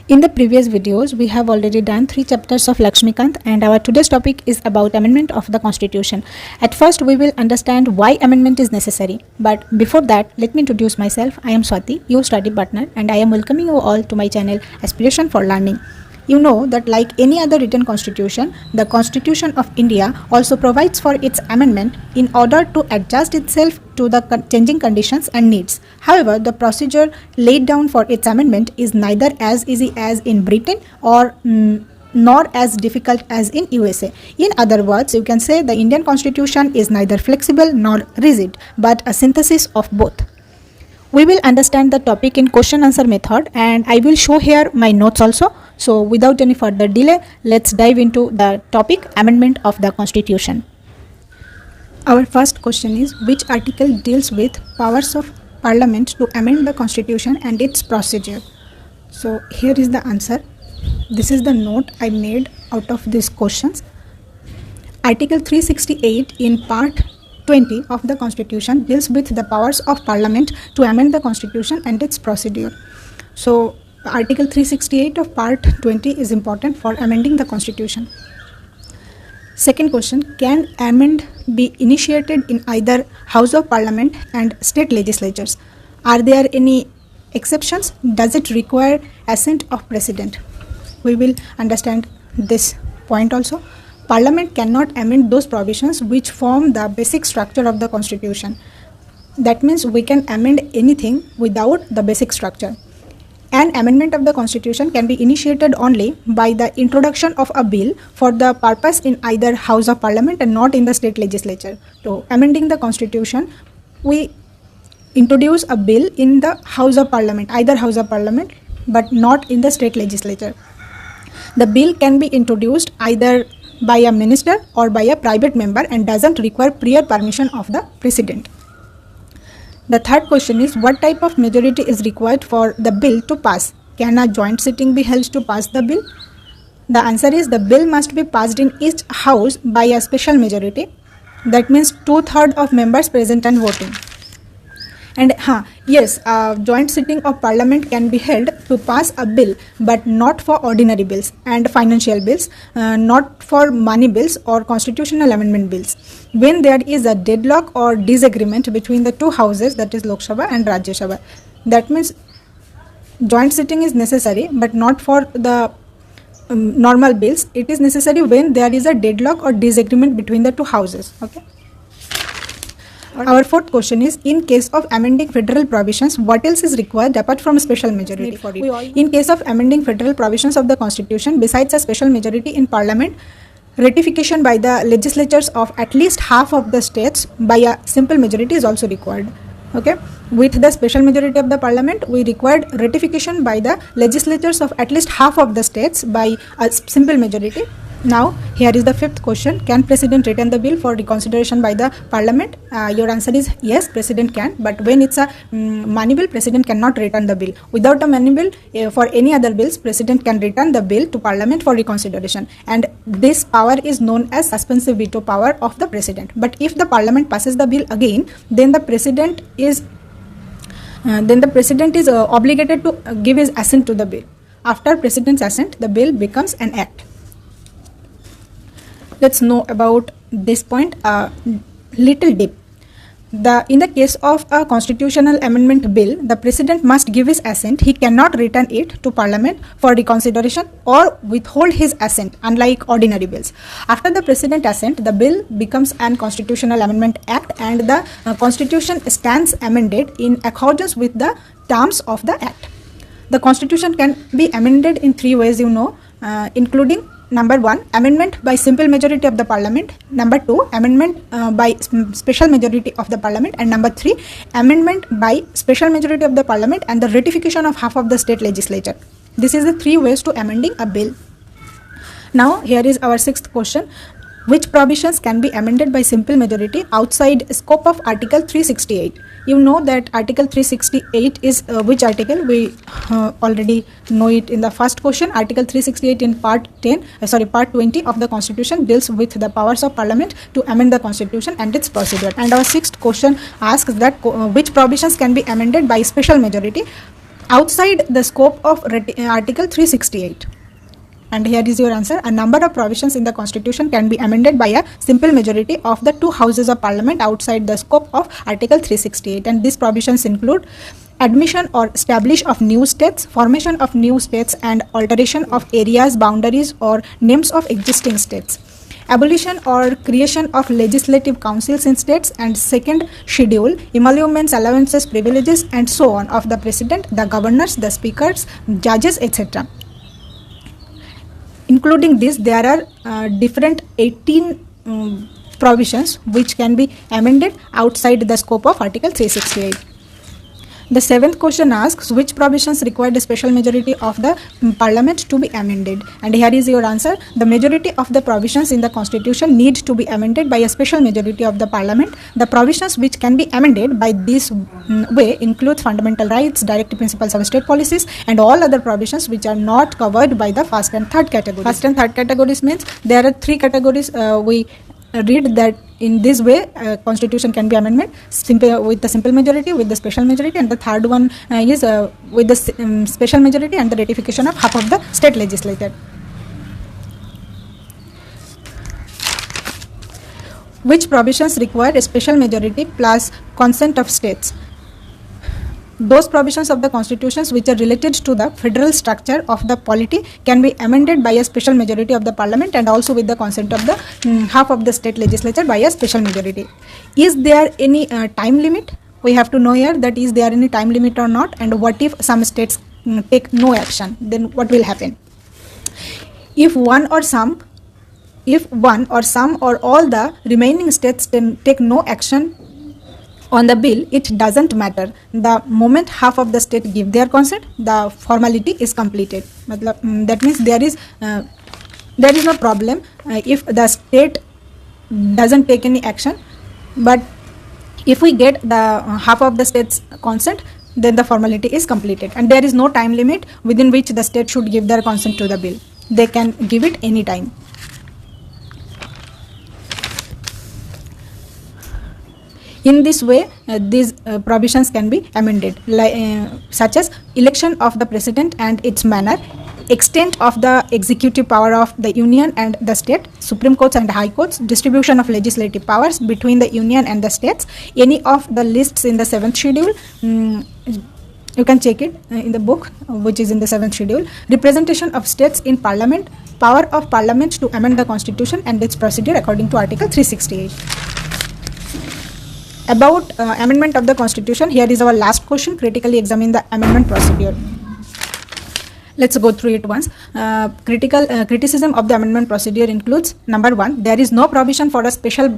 In the previous videos, we have already done 3 chapters of Laxmikant, and our today's topic is about amendment of the Constitution. At first, we will understand why amendment is necessary. But before that, let me introduce myself. I am Swati, your study partner, and I am welcoming you all to my channel Aspiration for Learning. You know that like any other written constitution, the Constitution of India also provides for its amendment in order to adjust itself to the changing conditions and needs. However, the procedure laid down for its amendment is neither as easy as in Britain or nor as difficult as in USA. In other words, you can say the Indian Constitution is neither flexible nor rigid, but a synthesis of both. We will understand the topic in question answer method, and I will show here my notes also. So without any further delay, let's dive into the topic amendment of the Constitution. Our first question is, which article deals with powers of Parliament to amend the Constitution and its procedure? So here is the answer. This is the note I made out of these questions. Article 368 in part 20 of the Constitution deals with the powers of Parliament to amend the Constitution and its procedure. So Article 368 of part 20 is important for amending the Constitution. Second question, can amend be initiated in either House of Parliament and state legislatures? Are there any exceptions? Does it require assent of President? We will understand this point also. Parliament cannot amend those provisions which form the basic structure of the Constitution. That means we can amend anything without the basic structure. An amendment of the Constitution can be initiated only by the introduction of a bill for the purpose in either House of Parliament and not in the state legislature. So, amending the Constitution, we introduce a bill in the House of Parliament, either House of Parliament, but not in the state legislature. The bill can be introduced either by a minister or by a private member and doesn't require prior permission of the President. The third question is, what type of majority is required for the bill to pass? Can a joint sitting be held to pass the bill? The answer is, the bill must be passed in each house by a special majority. That means 2/3 of members present and voting. And yes, joint sitting of Parliament can be held to pass a bill, but not for ordinary bills and financial bills, not for money bills or constitutional amendment bills. When there is a deadlock or disagreement between the two houses, that is Lok Sabha and Rajya Sabha, that means joint sitting is necessary, but not for the normal bills. It is necessary when there is a deadlock or disagreement between the two houses. Okay. Our fourth question is, in case of amending federal provisions, what else is required apart from a special majority for it? In case of amending federal provisions of the Constitution, besides a special majority in Parliament, ratification by the legislatures of at least half of the states by a simple majority is also required. Okay, with the special majority of the Parliament, we required ratification by the legislatures of at least half of the states by a simple majority. Now, here is the fifth question. Can President return the bill for reconsideration by the Parliament? Your answer is yes, President can. But when it's a money bill, President cannot return the bill. Without a money bill, for any other bills, President can return the bill to Parliament for reconsideration. And this power is known as suspensive veto power of the President. But if the Parliament passes the bill again, then the President is obligated to give his assent to the bill. After President's assent, the bill becomes an act. Let's know about this point a little deep. In the case of a constitutional amendment bill, the President must give his assent. He cannot return it to Parliament for reconsideration or withhold his assent, unlike ordinary bills. After the President assent, the bill becomes an constitutional amendment act, and the Constitution stands amended in accordance with the terms of the act. The Constitution can be amended in 3 ways, including Number 1, amendment by simple majority of the Parliament. Number 2, amendment by special majority of the Parliament. And number 3, amendment by special majority of the Parliament and the ratification of half of the state legislature. This is the 3 ways to amending a bill. Now, here is our 6th question. Which provisions can be amended by simple majority outside scope of Article 368? You know that Article 368 is which article? We already know it in the first question. Article 368 in part 20 of the Constitution deals with the powers of Parliament to amend the Constitution and its procedure. And our 6th question asks that which provisions can be amended by special majority outside the scope of Article 368. And here is your answer. A number of provisions in the Constitution can be amended by a simple majority of the two houses of Parliament outside the scope of Article 368. And these provisions include admission or establish of new states, formation of new states, and alteration of areas, boundaries, or names of existing states, abolition or creation of legislative councils in states, and second schedule, emoluments, allowances, privileges, and so on of the president, the governors, the speakers, judges, etc. Including this, there are different 18 provisions which can be amended outside the scope of Article 368. The seventh question asks, which provisions required a special majority of the Parliament to be amended? And here is your answer. The majority of the provisions in the Constitution need to be amended by a special majority of the Parliament. The provisions which can be amended by this way include fundamental rights, directive principles of state policies, and all other provisions which are not covered by the first and third categories. First and third categories means there are three categories. We read that in this way Constitution can be amended with the simple majority, with the special majority, and the third one is with the special majority and the ratification of half of the state legislature. Which provisions require a special majority plus consent of states? Those provisions of the constitutions which are related to the federal structure of the polity can be amended by a special majority of the Parliament and also with the consent of the half of the state legislature by a special majority. Is there any time limit? We have to know here that is there any time limit or not, and what if some states take no action, then what will happen? If one or some or all the remaining states take no action on the bill, it doesn't matter. The moment half of the state give their consent, the formality is completed. That means there is no problem if the state doesn't take any action, but if we get the half of the state's consent, then the formality is completed, and there is no time limit within which the state should give their consent to the bill. They can give it any time. In this way, these provisions can be amended, such as election of the president and its manner, extent of the executive power of the union and the state, supreme courts and high courts, distribution of legislative powers between the union and the states, any of the lists in the 7th schedule. You can check it in the book which is in the 7th schedule, representation of states in parliament, power of parliament to amend the constitution and its procedure according to Article 368. About amendment of the constitution, here is our last question. Critically examine the amendment procedure. Let's go through it once. Criticism of the amendment procedure includes: number 1, there is no provision for a special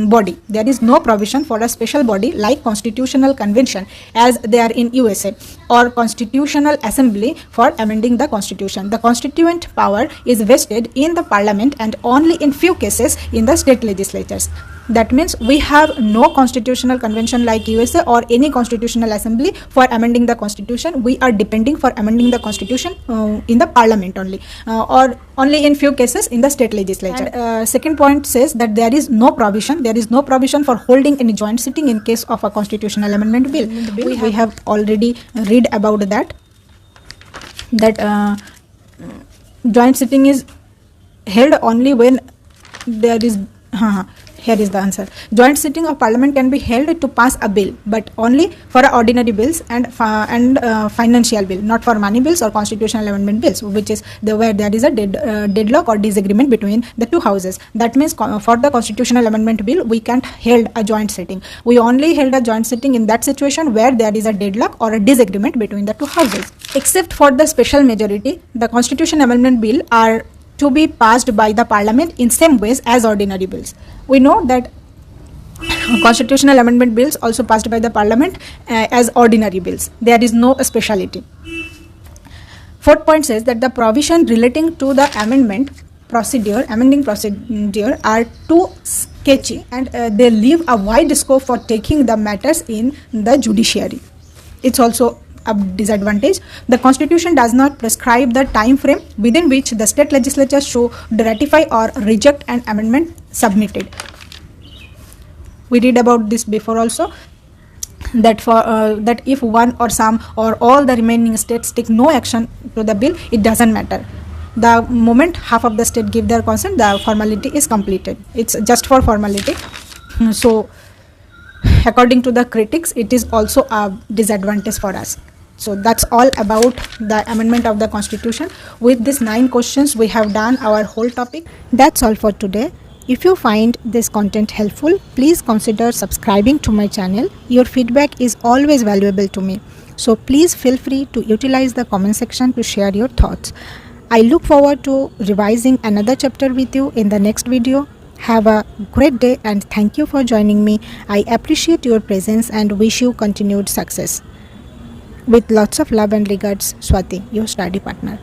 body. There is no provision for a special body like constitutional convention as they are in USA or constitutional assembly for amending the constitution. The constituent power is vested in the parliament and only in few cases in the state legislatures. That means we have no constitutional convention like USA or any constitutional assembly for amending the constitution. We are depending for amending the constitution in the parliament only, or only in few cases in the state legislature. And, second point says that there is no provision for holding any joint sitting in case of a constitutional amendment bill. We have already read about that joint sitting is held only when there is here is the answer. Joint sitting of parliament can be held to pass a bill, but only for ordinary bills and financial bill, not for money bills or constitutional amendment bills, which is where there is a deadlock or disagreement between the two houses. That means for the constitutional amendment bill, we can't hold a joint sitting. We only held a joint sitting in that situation where there is a deadlock or a disagreement between the two houses. Except for the special majority, the constitution amendment bill are to be passed by the parliament in same ways as ordinary bills. We know that constitutional amendment bills also passed by the parliament as ordinary bills. There is no speciality. Fourth point says that the provision relating to the amending procedure are too sketchy and they leave a wide scope for taking the matters in the judiciary. It's also a disadvantage. The constitution does not prescribe the time frame within which the state legislature should ratify or reject an amendment submitted. We read about this before also. that that if one or some or all the remaining states take no action to the bill, it doesn't matter. The moment half of the state give their consent, the formality is completed. It's just for formality. So according to the critics, it is also a disadvantage for us. So that's all about the amendment of the constitution. With these 9 questions, we have done our whole topic. That's all for today. If you find this content helpful, please consider subscribing to my channel. Your feedback is always valuable to me. So please feel free to utilize the comment section to share your thoughts. I look forward to revising another chapter with you in the next video. Have a great day and thank you for joining me. I appreciate your presence and wish you continued success. With lots of love and regards, Swati, your study partner.